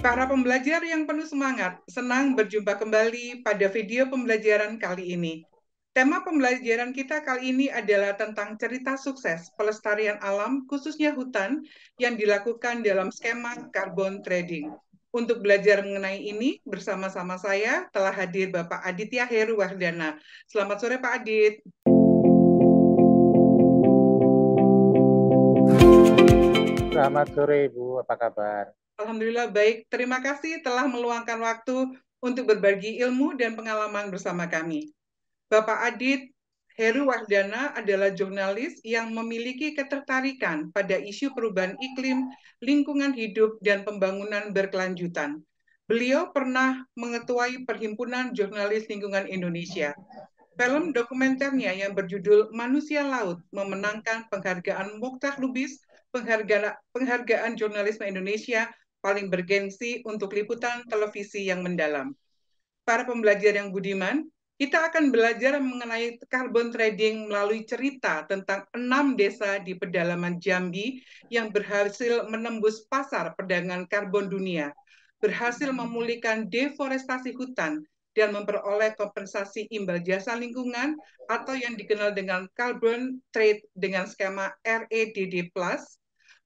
Para pembelajar yang penuh semangat, senang berjumpa kembali pada video pembelajaran kali ini. Tema pembelajaran kita kali ini adalah tentang cerita sukses pelestarian alam, khususnya hutan, yang dilakukan dalam skema carbon trading. Untuk belajar mengenai ini, bersama-sama saya telah hadir Bapak Aditya Heru Wardana. Selamat sore Pak Adit. Selamat sore Ibu, apa kabar? Alhamdulillah baik. Terima kasih telah meluangkan waktu untuk berbagi ilmu dan pengalaman bersama kami. Bapak Adit Heru Wardana adalah jurnalis yang memiliki ketertarikan pada isu perubahan iklim, lingkungan hidup, dan pembangunan berkelanjutan. Beliau pernah mengetuai Perhimpunan Jurnalis Lingkungan Indonesia. Film dokumenternya yang berjudul Manusia Laut memenangkan penghargaan Mokhtar Lubis, penghargaan jurnalisme Indonesia paling bergengsi untuk liputan televisi yang mendalam. Para pembelajar yang budiman, kita akan belajar mengenai carbon trading melalui cerita tentang 6 desa di pedalaman Jambi yang berhasil menembus pasar perdagangan karbon dunia, berhasil memulihkan deforestasi hutan, dan memperoleh kompensasi imbal jasa lingkungan atau yang dikenal dengan carbon trade dengan skema REDD+,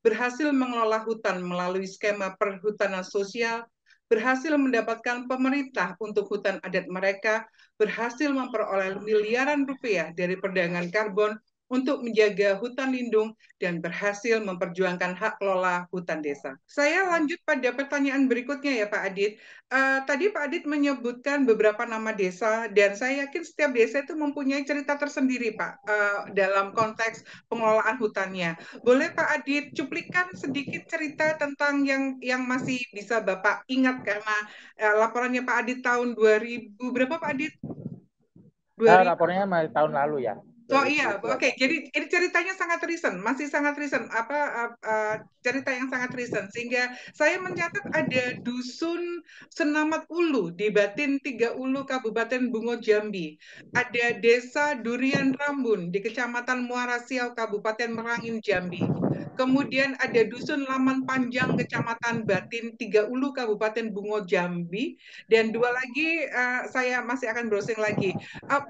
berhasil mengelola hutan melalui skema perhutanan sosial, berhasil mendapatkan pemerintah untuk hutan adat mereka, berhasil memperoleh miliaran rupiah dari perdagangan karbon untuk menjaga hutan lindung, dan berhasil memperjuangkan hak kelola hutan desa. Saya lanjut pada pertanyaan berikutnya ya Pak Adit. Tadi Pak Adit menyebutkan beberapa nama desa, dan saya yakin setiap desa itu mempunyai cerita tersendiri Pak, dalam konteks pengelolaan hutannya. Boleh Pak Adit cuplikan sedikit cerita tentang yang masih bisa Bapak ingat, karena laporannya Pak Adit tahun 2000 berapa Pak Adit? Laporannya tahun lalu ya, Oh iya, oke. 2021. Jadi ini ceritanya sangat recent, masih sangat recent. Cerita yang sangat recent, sehingga saya mencatat ada dusun Senamat Ulu di Batin Tiga Ulu, Kabupaten Bungo Jambi. Ada desa Durian Rambun di Kecamatan Muara Siau, Kabupaten Merangin Jambi. Kemudian ada dusun Laman Panjang, Kecamatan Batin Tiga Ulu, Kabupaten Bungo Jambi. Dan dua lagi, saya masih akan browsing lagi.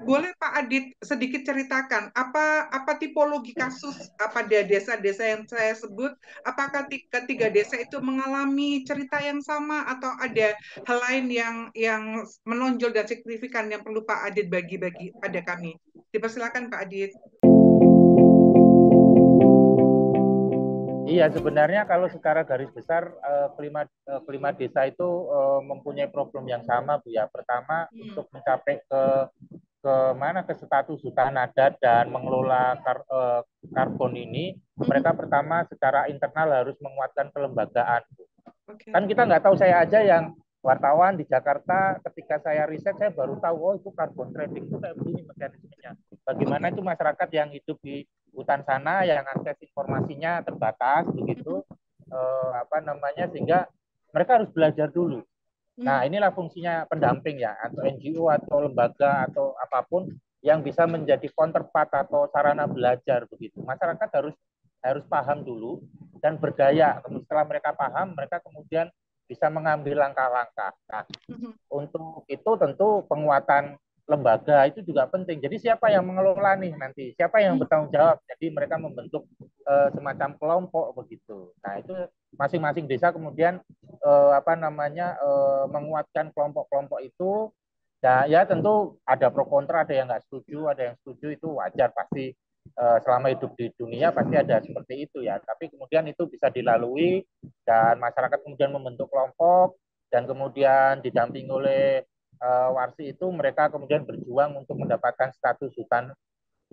Boleh Pak Adit sedikit ceritakan apa tipologi kasus pada desa-desa yang saya sebut? Apakah ketiga desa itu mengalami cerita yang sama atau ada hal lain yang menonjol dan signifikan yang perlu Pak Adit bagi-bagi pada kami? Dipersilakan Pak Adit. Iya, sebenarnya kalau secara garis besar kelima desa itu mempunyai problem yang sama Bu ya. Pertama, untuk mencapai ke mana ke status hutan adat dan mengelola karbon ini, mereka pertama secara internal harus menguatkan kelembagaan. Okay. Kan kita nggak tahu, saya aja yang wartawan di Jakarta, ketika saya riset saya baru tahu, oh itu carbon trading itu kayak begini mekanismenya. Bagaimana itu masyarakat yang hidup di hutan sana yang akses informasinya terbatas begitu, sehingga mereka harus belajar dulu. Nah, inilah fungsinya pendamping ya, atau NGO atau lembaga atau apapun yang bisa menjadi counterpart atau sarana belajar begitu. Masyarakat harus paham dulu dan berdaya. Setelah mereka paham, mereka kemudian bisa mengambil langkah-langkah. Nah, untuk itu tentu penguatan lembaga itu juga penting. Jadi siapa yang mengelola nih nanti? Siapa yang bertanggung jawab? Jadi mereka membentuk semacam kelompok begitu. Nah, itu masing-masing desa kemudian menguatkan kelompok-kelompok itu. Nah, ya tentu ada pro kontra, ada yang nggak setuju, ada yang setuju, itu wajar pasti. Selama hidup di dunia pasti ada seperti itu ya. Tapi kemudian itu bisa dilalui dan masyarakat kemudian membentuk kelompok dan kemudian didampingi oleh warsi itu, mereka kemudian berjuang untuk mendapatkan status hutan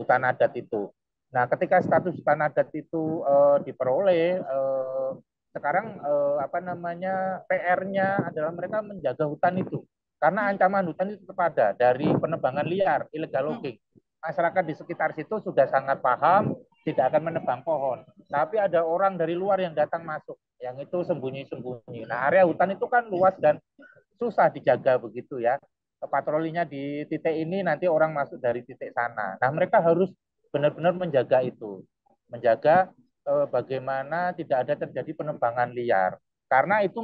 adat itu. Nah, ketika status hutan adat itu diperoleh, sekarang PR-nya adalah mereka menjaga hutan itu. Karena ancaman hutan itu tetap ada dari penebangan liar, illegal logging. Masyarakat di sekitar situ sudah sangat paham tidak akan menebang pohon. Tapi ada orang dari luar yang datang masuk, yang itu sembunyi-sembunyi. Nah, area hutan itu kan luas dan susah dijaga begitu ya. Patrolinya di titik ini, nanti orang masuk dari titik sana. Nah, mereka harus benar-benar menjaga itu. Menjaga bagaimana tidak ada terjadi penebangan liar. Karena itu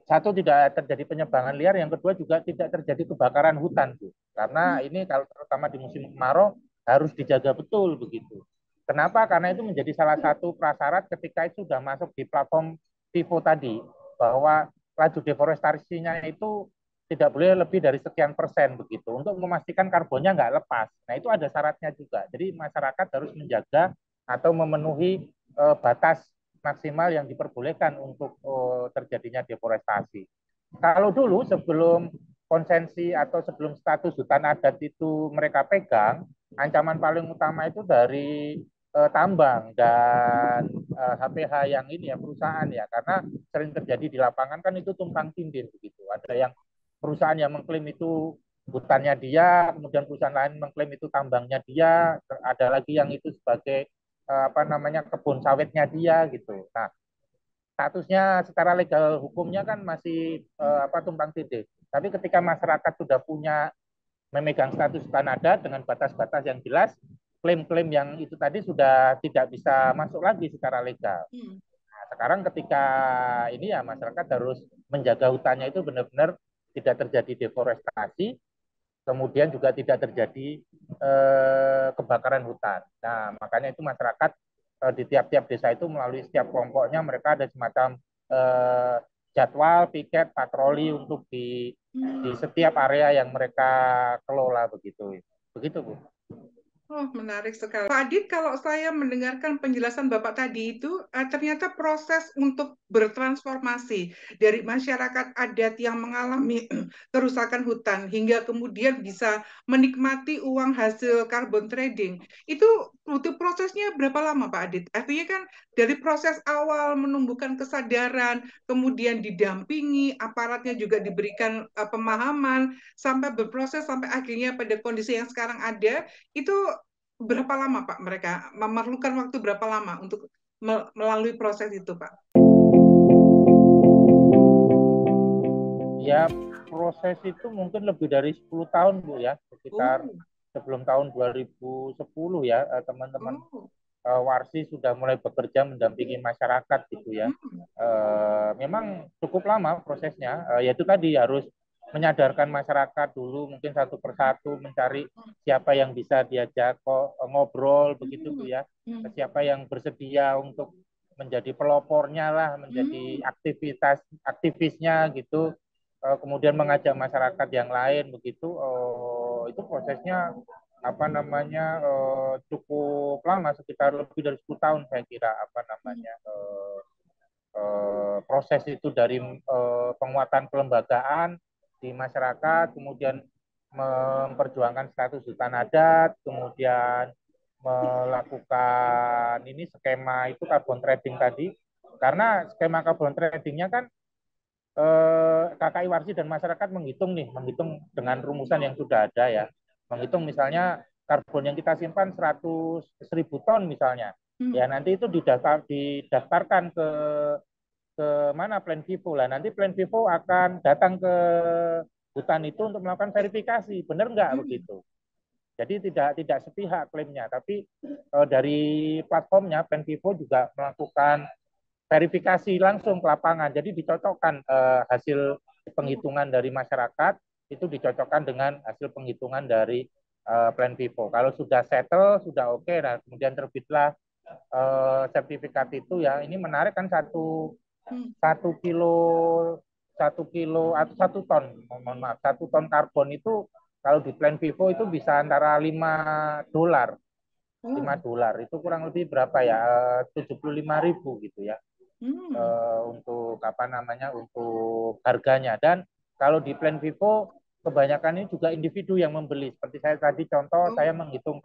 satu tidak terjadi penyebaran liar, yang kedua juga tidak terjadi kebakaran hutan, Bu. Karena ini kalau terutama di musim kemarau harus dijaga betul begitu. Kenapa? Karena itu menjadi salah satu prasyarat ketika itu sudah masuk di platform FIFO tadi, bahwa laju deforestasinya itu tidak boleh lebih dari sekian persen begitu, untuk memastikan karbonnya nggak lepas. Nah itu ada syaratnya juga. Jadi masyarakat harus menjaga atau memenuhi batas maksimal yang diperbolehkan untuk terjadinya deforestasi. Kalau dulu sebelum konsensi atau sebelum status hutan adat itu mereka pegang, ancaman paling utama itu dari tambang dan HPH yang ini ya, perusahaan ya, karena sering terjadi di lapangan kan itu tumpang tindih begitu. Ada yang perusahaan yang mengklaim itu hutannya dia, kemudian perusahaan lain mengklaim itu tambangnya dia, ada lagi yang itu sebagai apa namanya kebun sawitnya dia gitu. Nah, statusnya secara legal hukumnya kan masih apa tumpang tindih. Tapi ketika masyarakat sudah punya memegang status hutan adat dengan batas-batas yang jelas, klaim-klaim yang itu tadi sudah tidak bisa masuk lagi secara legal. Nah, sekarang ketika ini ya masyarakat harus menjaga hutannya itu benar-benar tidak terjadi deforestasi, kemudian juga tidak terjadi kebakaran hutan. Nah, makanya itu masyarakat di tiap-tiap desa itu melalui setiap kelompoknya mereka ada semacam jadwal piket patroli untuk di setiap area yang mereka kelola begitu. Begitu, Bu. Oh, menarik sekali. Pak Adit, kalau saya mendengarkan penjelasan Bapak tadi itu, ternyata proses untuk bertransformasi dari masyarakat adat yang mengalami kerusakan hutan hingga kemudian bisa menikmati uang hasil carbon trading, itu butuh prosesnya berapa lama, Pak Adit? Artinya kan dari proses awal menumbuhkan kesadaran, kemudian didampingi, aparatnya juga diberikan pemahaman, sampai berproses, sampai akhirnya pada kondisi yang sekarang ada, itu berapa lama Pak mereka memerlukan waktu berapa lama untuk melalui proses itu Pak? Ya, proses itu mungkin lebih dari 10 tahun, Bu ya, sekitar Oh, sebelum tahun 2010 ya, teman-teman oh, Warsi sudah mulai bekerja mendampingi masyarakat gitu ya. hmm, Memang cukup lama prosesnya, yaitu tadi harus menyadarkan masyarakat dulu mungkin satu persatu, mencari siapa yang bisa diajak ngobrol begitu Bu hmm, ya, hmm, siapa yang bersedia untuk menjadi pelopornya lah, menjadi hmm, aktivisnya gitu. Kemudian mengajak masyarakat yang lain begitu, itu prosesnya apa namanya cukup lama, sekitar lebih dari 10 tahun saya kira, apa hmm, namanya proses itu dari penguatan kelembagaan di masyarakat, kemudian memperjuangkan status hutan adat, kemudian melakukan ini skema itu carbon trading tadi, karena skema carbon tradingnya kan KKI Warsi dan masyarakat menghitung dengan rumusan yang sudah ada ya. Menghitung misalnya karbon yang kita simpan 100.000 ton misalnya. hmm, Ya nanti itu didaftarkan ke mana Plan Vivo lah. Nanti Plan Vivo akan datang ke hutan itu untuk melakukan verifikasi. Benar nggak hmm, begitu? Jadi tidak sepihak klaimnya, tapi dari platformnya Plan Vivo juga melakukan verifikasi langsung ke lapangan. Jadi dicocokkan hasil penghitungan dari masyarakat itu dicocokkan dengan hasil penghitungan dari Plan Vivo. Kalau sudah settle, sudah oke, nah kemudian terbitlah sertifikat itu ya. Ini menarik kan, hmm, 1 kilo atau 1 ton, mohon maaf, 1 ton karbon itu kalau di Plan Vivo itu bisa antara $5, lima oh, dolar itu kurang lebih berapa ya, 75.000 gitu ya, hmm, untuk apa namanya, untuk harganya. Dan kalau di Plan Vivo kebanyakan ini juga individu yang membeli, seperti saya tadi contoh, oh, saya menghitung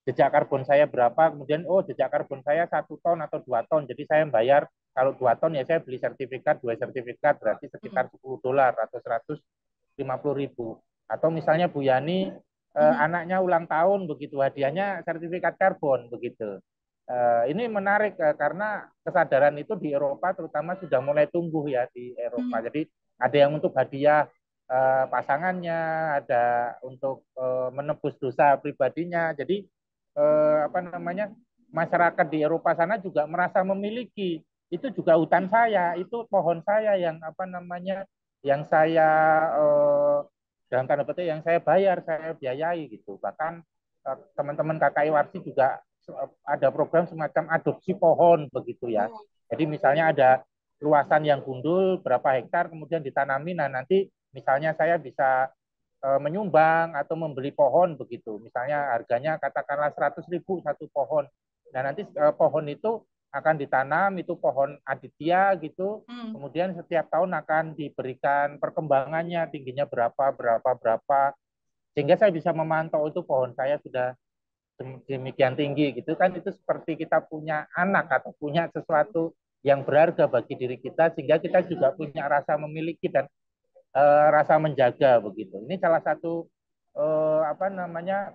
jejak karbon saya berapa, kemudian jejak karbon saya 1 ton atau 2 ton, jadi saya bayar kalau 2 ton ya saya beli sertifikat, 2 sertifikat berarti hmm, sekitar $10 atau 150.000. Atau misalnya Bu Yani hmm, anaknya ulang tahun begitu, hadiahnya sertifikat karbon begitu. Ini menarik karena kesadaran itu di Eropa terutama sudah mulai tumbuh ya di Eropa. hmm, Jadi ada yang untuk hadiah pasangannya, ada untuk menebus dosa pribadinya. Jadi apa namanya, masyarakat di Eropa sana juga merasa memiliki itu juga hutan saya, itu pohon saya yang apa namanya, yang saya dalam tanda petik yang saya bayar, saya biayai gitu. Bahkan teman-teman KKI Warsi juga ada program semacam adopsi pohon begitu ya. Oh. Jadi misalnya ada luasan yang gundul berapa hektar kemudian ditanami, nah nanti misalnya saya bisa menyumbang atau membeli pohon begitu. Misalnya harganya katakanlah 100.000 satu pohon. Nah nanti pohon itu akan ditanam, itu pohon aditya gitu. Kemudian setiap tahun akan diberikan perkembangannya, tingginya berapa, sehingga saya bisa memantau itu pohon saya sudah demikian tinggi gitu kan. Itu seperti kita punya anak atau punya sesuatu yang berharga bagi diri kita, sehingga kita juga punya rasa memiliki dan rasa menjaga begitu. Ini salah satu apa namanya,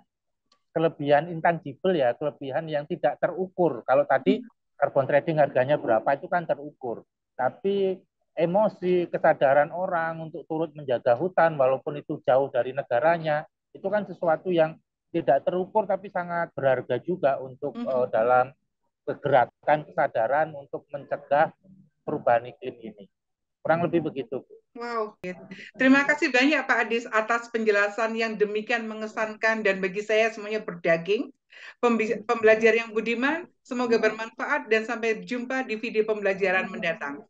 kelebihan intangible ya, kelebihan yang tidak terukur. Kalau tadi carbon trading harganya berapa itu kan terukur, tapi emosi, kesadaran orang untuk turut menjaga hutan walaupun itu jauh dari negaranya, itu kan sesuatu yang tidak terukur tapi sangat berharga juga untuk dalam kegerakan kesadaran untuk mencegah perubahan iklim ini. Kurang lebih begitu. Wow, terima kasih banyak Pak Adis atas penjelasan yang demikian mengesankan dan bagi saya semuanya berdaging. Pembelajar yang budiman, semoga bermanfaat dan sampai jumpa di video pembelajaran mendatang.